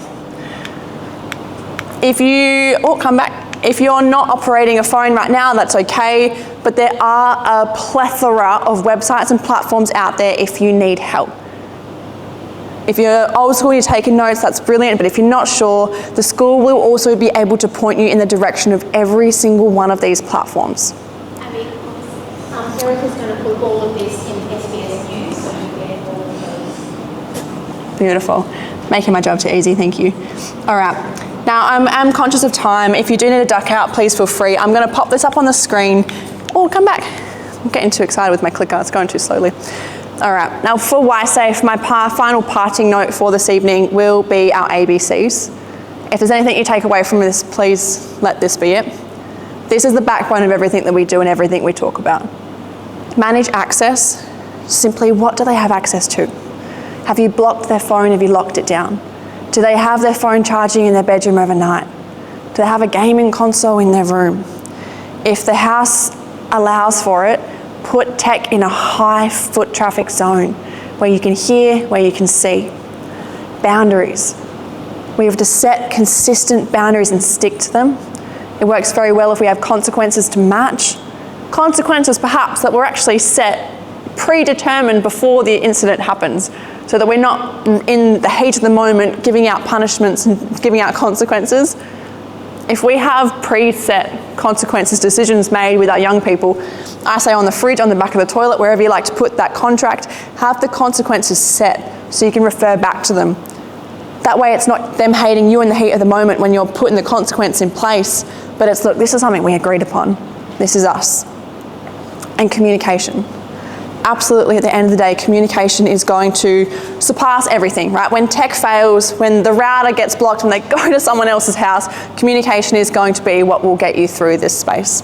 If you're not operating a phone right now, that's okay, but there are a plethora of websites and platforms out there if you need help. If you're old school, you're taking notes, that's brilliant, but if you're not sure, the school will also be able to point you in the direction of every single one of these platforms. Abby, Erica's going to put all of this in SBS News, so you get all of those. Beautiful. Making my job too easy, thank you. All right. Now, I'm conscious of time. If you do need to duck out, please feel free. I'm going to pop this up on the screen. Oh, come back. I'm getting too excited with my clicker. It's going too slowly. All right. Now, for YSafe, my final parting note for this evening will be our ABCs. If there's anything you take away from this, please let this be it. This is the backbone of everything that we do and everything we talk about. Manage access. Simply, what do they have access to? Have you blocked their phone? Have you locked it down? Do they have their phone charging in their bedroom overnight? Do they have a gaming console in their room? If the house allows for it, put tech in a high foot traffic zone where you can hear, where you can see. Boundaries. We have to set consistent boundaries and stick to them. It works very well if we have consequences to match. Consequences perhaps that were actually set, predetermined before the incident happens, so that we're not in the heat of the moment giving out punishments and giving out consequences. If we have preset consequences, decisions made with our young people, I say on the fridge, on the back of the toilet, wherever you like to put that contract, have the consequences set so you can refer back to them. That way it's not them hating you in the heat of the moment when you're putting the consequence in place, but it's, look, this is something we agreed upon. This is us. And communication. Absolutely, at the end of the day, communication is going to surpass everything, right? When tech fails, when the router gets blocked and they go to someone else's house, communication is going to be what will get you through this space.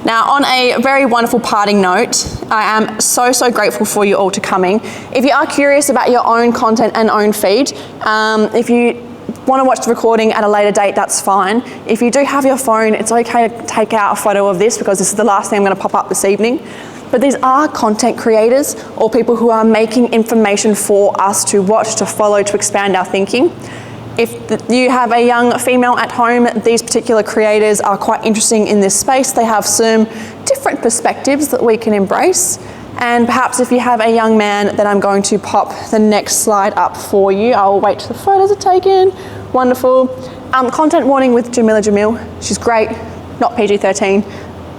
Now, on a very wonderful parting note, I am so grateful for you all to coming. If you are curious about your own content and own feed, if you want to watch the recording at a later date, that's fine. If you do have your phone, it's okay to take out a photo of this because this is the last thing I'm going to pop up this evening. But these are content creators or people who are making information for us to watch, to follow, to expand our thinking. If you have a young female at home, these particular creators are quite interesting in this space. They have some different perspectives that we can embrace. And perhaps if you have a young man, then I'm going to pop the next slide up for you. I'll wait till the photos are taken. Wonderful. Content warning with Jamila Jamil. She's great, not PG-13,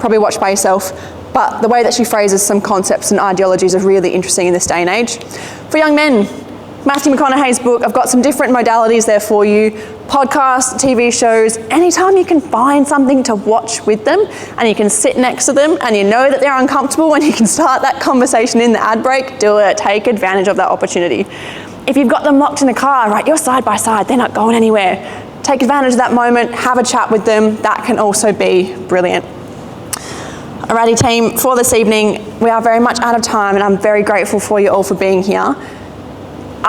probably watch by yourself. But the way that she phrases some concepts and ideologies are really interesting in this day and age. For young men, Matthew McConaughey's book, I've got some different modalities there for you. Podcasts, TV shows, anytime you can find something to watch with them and you can sit next to them and you know that they're uncomfortable and you can start that conversation in the ad break, do it, take advantage of that opportunity. If you've got them locked in the car, right, you're side by side, they're not going anywhere. Take advantage of that moment, have a chat with them, that can also be brilliant. Alrighty team, for this evening, we are very much out of time and I'm very grateful for you all for being here.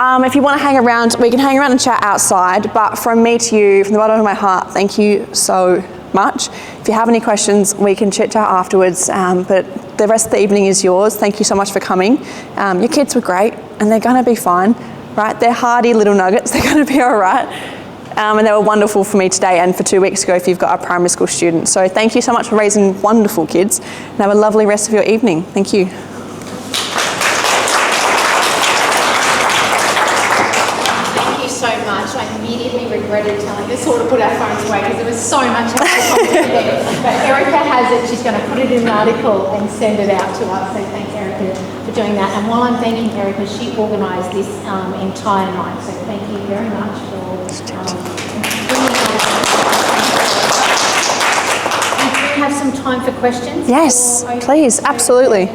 If you want to hang around, we can hang around and chat outside, but from me to you, from the bottom of my heart, thank you so much. If you have any questions, we can chit chat afterwards, but the rest of the evening is yours. Thank you so much for coming. Your kids were great and they're going to be fine, right? They're hardy little nuggets, they're going to be all right. And they were wonderful for me today and for 2 weeks ago if you've got a primary school student. So thank you so much for raising wonderful kids and have a lovely rest of your evening. Thank you. Thank you so much. I immediately regretted telling us all to put our phones away because there was so much helpful content there. But Erica has it. She's going to put it in an article and send it out to us. So thank Erica for doing that. And while I'm thanking Erica, she organised this entire night. So thank you very much for we have some time for questions? Yes, please, absolutely.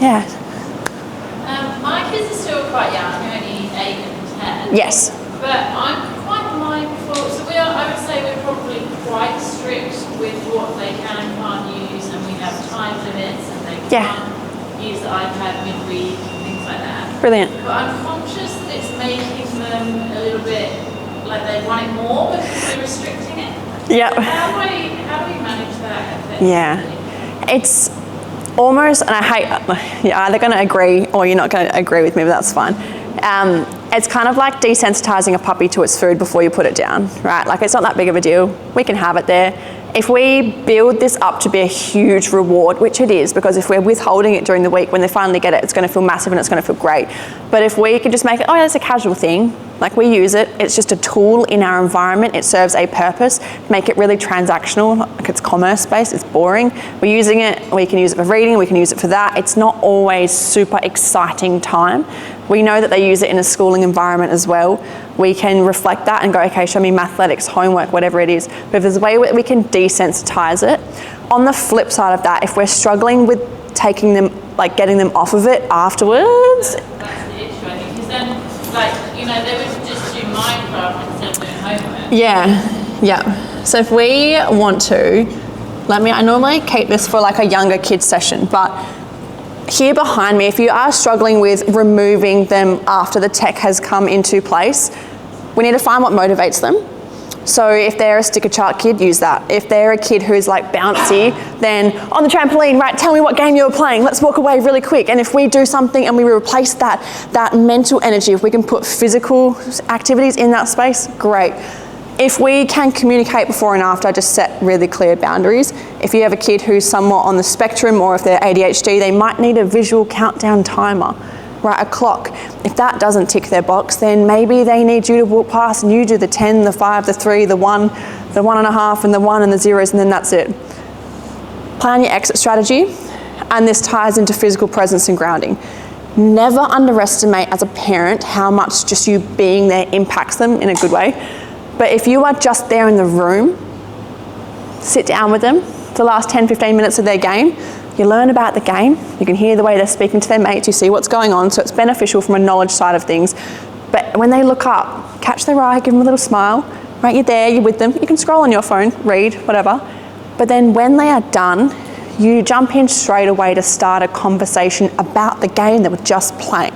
Yeah. My kids are still quite young, only 8 and 10. Yes. But I'm quite mindful, so I would say we're probably quite strict with what they can and can't use, and we have time limits, and they can't use the iPad midweek and things like that. Brilliant. But I'm conscious that it's making them a little bit like they want it more because we're restricting it. Yeah. How do we manage that effectively? Yeah. It's almost, and I hate, you're either going to agree or you're not going to agree with me, but that's fine. It's kind of like desensitizing a puppy to its food before you put it down, right? Like it's not that big of a deal. We can have it there. If we build this up to be a huge reward, which it is, because if we're withholding it during the week, when they finally get it, it's going to feel massive and it's going to feel great. But if we could just make it, oh yeah, it's a casual thing, like we use it, it's just a tool in our environment, it serves a purpose, make it really transactional, like it's commerce-based, it's boring. We're using it, we can use it for reading, we can use it for that. It's not always super exciting time, We know that they use it in a schooling environment as well. We can reflect that and go, okay, show me mathletics, homework, whatever it is. But if there's a way we can desensitize it. On the flip side of that, if we're struggling with taking them, like getting them off of it afterwards. That's the issue, I think, because then, like, you know, they would just do Minecraft instead of doing homework. Yeah. So if we want to, I normally keep this for like a younger kids session, but here behind me, if you are struggling with removing them after the tech has come into place, we need to find what motivates them. So if they're a sticker chart kid, use that. If they're a kid who's like bouncy, then on the trampoline, right, tell me what game you were playing, let's walk away really quick. And if we do something and we replace that mental energy, if we can put physical activities in that space, great. If we can communicate before and after, just set really clear boundaries. If you have a kid who's somewhat on the spectrum, or if they're ADHD, they might need a visual countdown timer, right, a clock. If that doesn't tick their box, then maybe they need you to walk past and you do the 10, the 5, the 3, the 1, the 1.5, and the 1 and the zeros, and then that's it. Plan your exit strategy, and this ties into physical presence and grounding. Never underestimate as a parent how much just you being there impacts them in a good way. But if you are just there in the room, sit down with them for the last 10, 15 minutes of their game, you learn about the game, you can hear the way they're speaking to their mates, you see what's going on, so it's beneficial from a knowledge side of things. But when they look up, catch their eye, give them a little smile, right, you're there, you're with them, you can scroll on your phone, read, whatever. But then when they are done, you jump in straight away to start a conversation about the game they were just playing,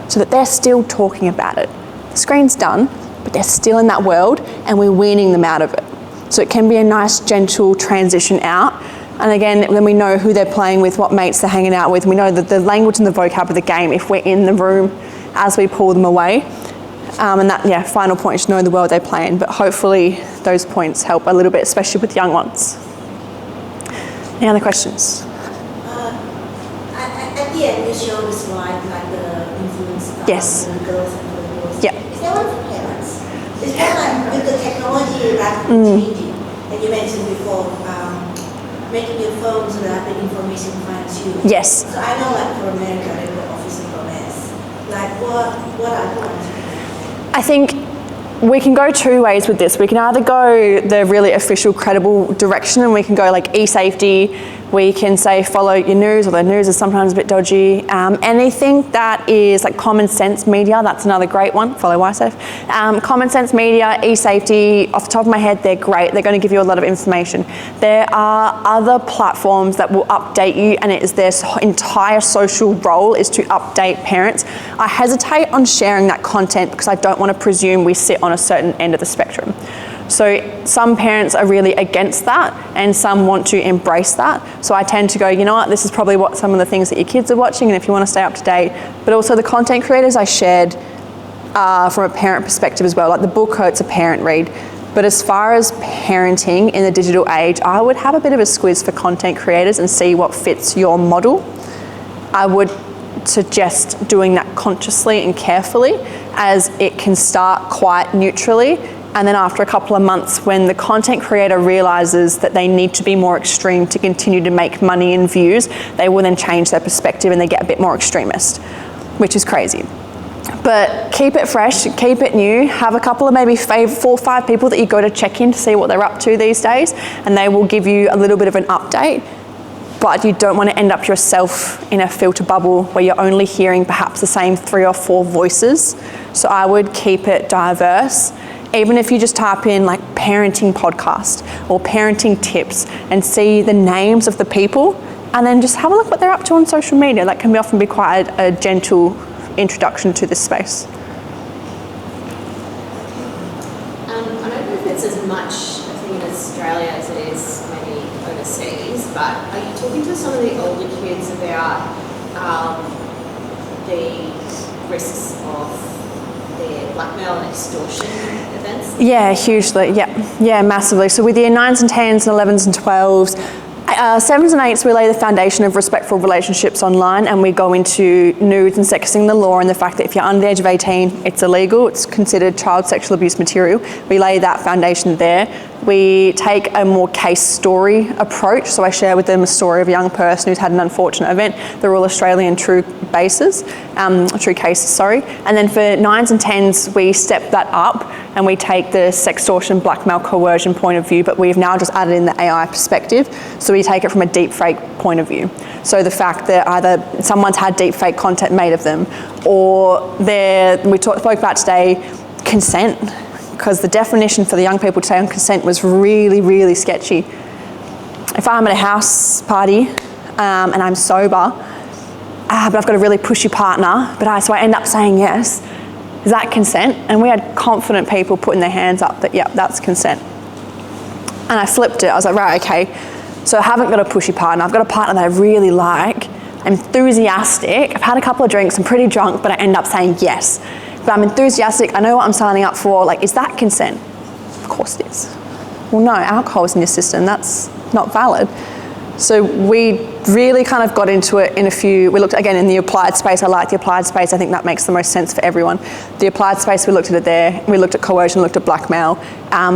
so that they're still talking about it. The screen's done, but they're still in that world and we're weaning them out of it. So it can be a nice, gentle transition out. And again, then we know who they're playing with, what mates they're hanging out with. We know that the language and the vocab of the game if we're in the room as we pull them away. And that, final point is to know the world they play in. But hopefully those points help a little bit, especially with young ones. Any other questions? At the end, you show the slide, like the influence of Yes. the girls and the boys. Yeah. Is there one for parents? It's kind of like with the technology rapidly changing, and you mentioned before, making your phone so that the information finds you. Yes. So I know, like for America, they go Office and Romance. Like what are the ones? I think we can go two ways with this. We can either go the really official, credible direction, and we can go like e-safety. We can say follow your news, although news is sometimes a bit dodgy. Anything that is like common sense media, that's another great one. Follow YSafe. Common sense media, e-safety, off the top of my head, they're great. They're going to give you a lot of information. There are other platforms that will update you, and it is their entire social role is to update parents. I hesitate on sharing that content because I don't want to presume we sit on a certain end of the spectrum. So some parents are really against that and some want to embrace that. So I tend to go, you know what, this is probably what some of the things that your kids are watching, and if you want to stay up to date. But also the content creators I shared from a parent perspective as well. Like the book, it's a parent read. But as far as parenting in the digital age, I would have a bit of a squiz for content creators and see what fits your model. I would suggest doing that consciously and carefully, as it can start quite neutrally. And then after a couple of months, when the content creator realizes that they need to be more extreme to continue to make money and views, they will then change their perspective and they get a bit more extremist, which is crazy. But keep it fresh, keep it new, have a couple of maybe 4 or 5 people that you go to check in to see what they're up to these days, and they will give you a little bit of an update. But you don't want to end up yourself in a filter bubble where you're only hearing perhaps the same 3 or 4 voices. So I would keep it diverse. Even if you just type in like parenting podcast or parenting tips and see the names of the people, and then just have a look what they're up to on social media. That can often be quite a gentle introduction to this space. I don't know if it's as much a thing in Australia as it is maybe overseas, but are you talking to some of the older kids about the risks of the blackmail and extortion events? Yeah, hugely. Yeah, massively. So with year 9s and 10s and 11s and 12s, 7s and 8s, we lay the foundation of respectful relationships online, and we go into nudes and sexting, the law, and the fact that if you're under the age of 18, it's illegal. It's considered child sexual abuse material. We lay that foundation there. We take a more case story approach. So I share with them a story of a young person who's had an unfortunate event. They're all Australian true cases. And then for 9s and 10s, we step that up and we take the sextortion, blackmail, coercion point of view, but we've now just added in the AI perspective. So we take it from a deep fake point of view. So the fact that either someone's had deep fake content made of them, or we spoke about today, consent. Because the definition for the young people today on consent was really, really sketchy. If I'm at a house party and I'm sober, but I've got a really pushy partner, so I end up saying yes, is that consent? And we had confident people putting their hands up that, yep, that's consent. And I flipped it. I was like, right, okay, so I haven't got a pushy partner. I've got a partner that I really like. I'm enthusiastic. I've had a couple of drinks. I'm pretty drunk, but I end up saying yes. But I'm enthusiastic, I know what I'm signing up for, like, is that consent? Of course it is. Well, no, alcohol's in your system, that's not valid. So we really kind of got into it we looked, again, in the applied space. I like the applied space, I think that makes the most sense for everyone. The applied space, we looked at it there, we looked at coercion, looked at blackmail.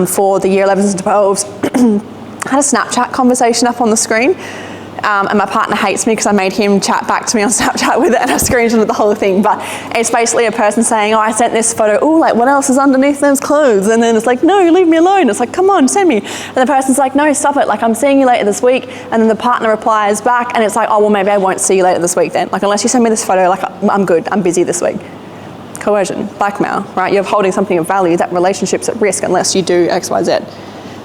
For the year 11s and 12s, I had a Snapchat conversation up on the screen. And my partner hates me because I made him chat back to me on Snapchat with it, and I screenshotted the whole thing. But it's basically a person saying, oh, I sent this photo, oh, like, what else is underneath those clothes? And then it's like, no, leave me alone. It's like, come on, send me. And the person's like, no, stop it. Like, I'm seeing you later this week. And then the partner replies back, and it's like, oh, well, maybe I won't see you later this week then. Like, unless you send me this photo, like, I'm good. I'm busy this week. Coercion, blackmail, right? You're holding something of value. That relationship's at risk unless you do X, Y, Z.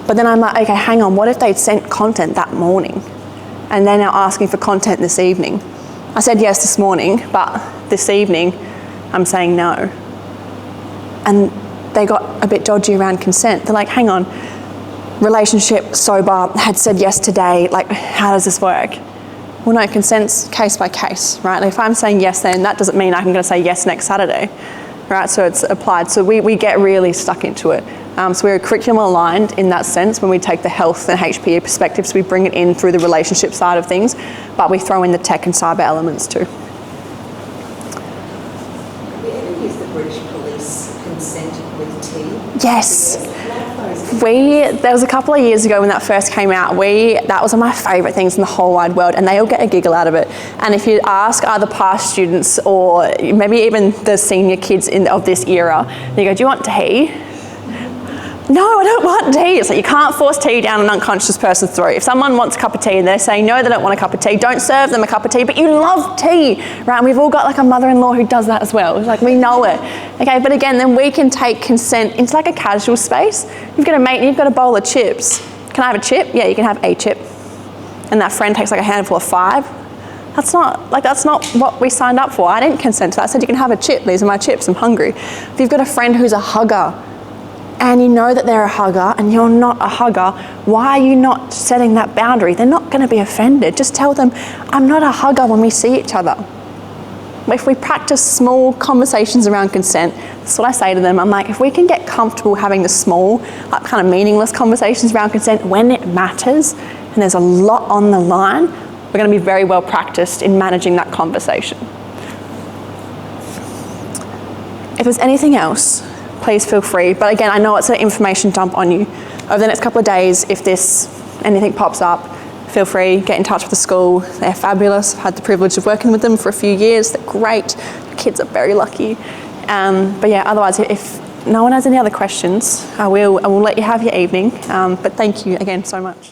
But then I'm like, okay, hang on. What if they'd sent content that morning? And they're now asking for content this evening. I said yes this morning, but this evening I'm saying no. And they got a bit dodgy around consent. They're like, hang on, relationship, sober, had said yes today, like, how does this work? Well, no, consent's case by case, right? Like, if I'm saying yes then, that doesn't mean I'm gonna say yes next Saturday, right? So it's applied. So we get really stuck into it. So we're curriculum aligned in that sense when we take the health and HPE perspective, so we bring it in through the relationship side of things, but we throw in the tech and cyber elements too. Have you ever used the British Police consent with tea? Yes. There was a couple of years ago when that first came out, that was one of my favourite things in the whole wide world, and they all get a giggle out of it. And if you ask either past students or maybe even the senior kids of this era, you go, do you want tea? No, I don't want tea. It's like, you can't force tea down an unconscious person's throat. If someone wants a cup of tea and they're saying no, they don't want a cup of tea, don't serve them a cup of tea, but you love tea, right? And we've all got like a mother-in-law who does that as well. It's like, we know it. Okay, but again, then we can take consent into like a casual space. You've got a mate and you've got a bowl of chips. Can I have a chip? Yeah, you can have a chip. And that friend takes like a handful of 5. That's not what we signed up for. I didn't consent to that. I said, you can have a chip. These are my chips. I'm hungry. If you've got a friend who's a hugger, and you know that they're a hugger and you're not a hugger, why are you not setting that boundary? They're not going to be offended. Just tell them, I'm not a hugger when we see each other. If we practice small conversations around consent, that's what I say to them. I'm like, if we can get comfortable having the small, like kind of meaningless conversations around consent when it matters and there's a lot on the line, we're going to be very well practiced in managing that conversation. If there's anything else, please feel free. But again, I know it's an information dump on you. Over the next couple of days, if anything pops up, feel free, get in touch with the school. They're fabulous. I've had the privilege of working with them for a few years. They're great. The kids are very lucky. But yeah, otherwise, if no one has any other questions, I will let you have your evening. But thank you again so much.